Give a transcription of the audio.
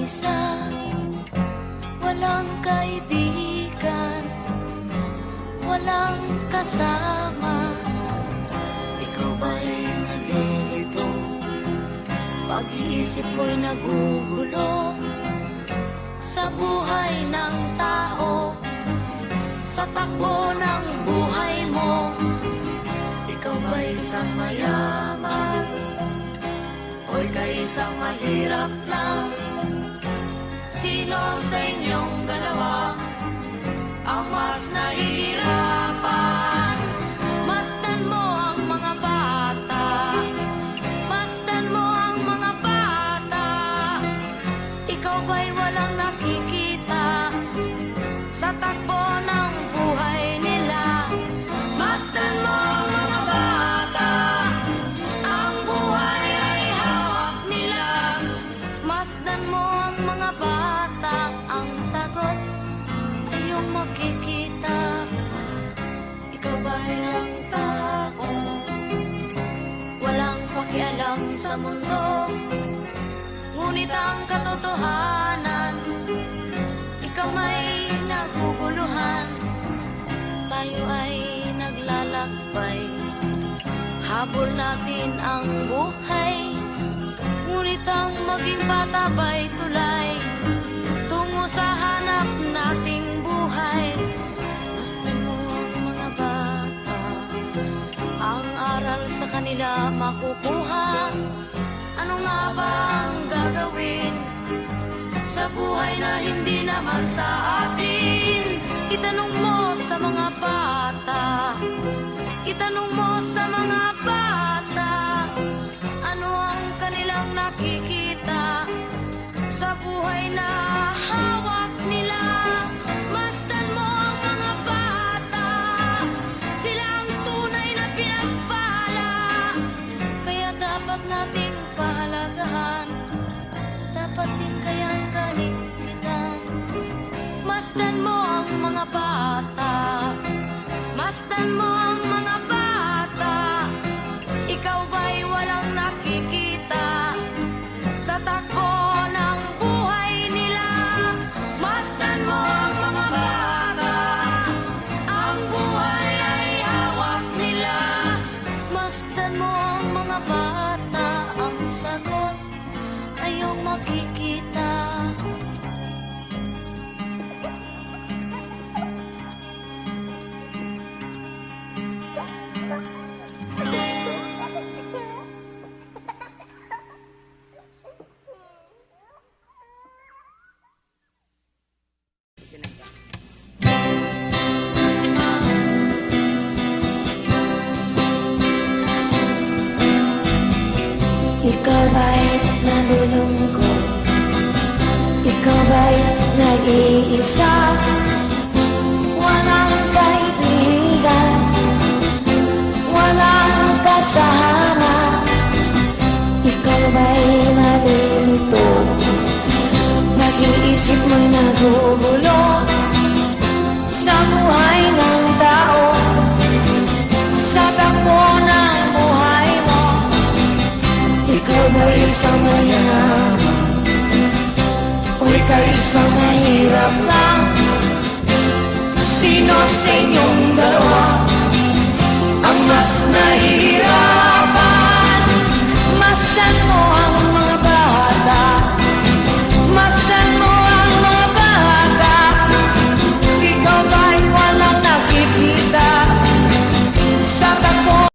isa, walang kaibigan, walang kasama. Ikaw ba'y nalilito? Pag-iisip mo'y nagugulo sa buhay ng tao, sa takbo ng buhay mo. Ikaw ba'y isang mayaman o ika'y isang mahirap lang? Sino sa inyong dalawa ang mas nahihirapan? Masdan mo ang mga bata, masdan mo ang mga bata. Ikaw ba'y walang nakikita sa takbo ng buhay nila? Masdan mo ang mga bata, ang buhay ay hawak nila. Masdan mo ang mga bata, ang sagot ay iyong makikita. Ikaw ba'y ang tao, walang pakialam sa mundo, ngunit ang katotohanan, ikaw may naguguluhan. Tayo ay naglalakbay, habol natin ang buhay, ngunit ang maging bata ba'y tulay tungo sa hanap nating buhay. Masdan mo ang mga bata, ang aral sa kanila makukuha. Ano nga ba ang gagawin sa buhay na hindi naman sa atin? Itanong mo sa mga bata, itanong mo sa mga bata, ano ang kanilang nakikita sa buhay na hawak nila. Masdan mo ang mga bata, sila ang tunay na pinagpala, kaya dapat nating pahalagahan, dapat din kayang kalimutan. Masdan mo ang mga bata, masdan mo ang mga bata. Ikaw ba'y walang nakikita sa takbo ng buhay nila? Masdan mo ang mga bata, ang buhay ay hawak nila. Masdan mo ang mga bata, ang sagot ay iyong makikita. Ikaw ba'y nalulungkot? Ikaw ba'y nag-iisa? Walang kaibigan, walang kasama. Ikaw ba'y nalilito? Pag-iisip mo'y nagugulo sa buhay ng tao, sa takbo ng buhay mo. Ikaw ba'y isang mayaman o ika'y isang mahirap lang? Sino sa inyong dalawa ang mas nahihirapan?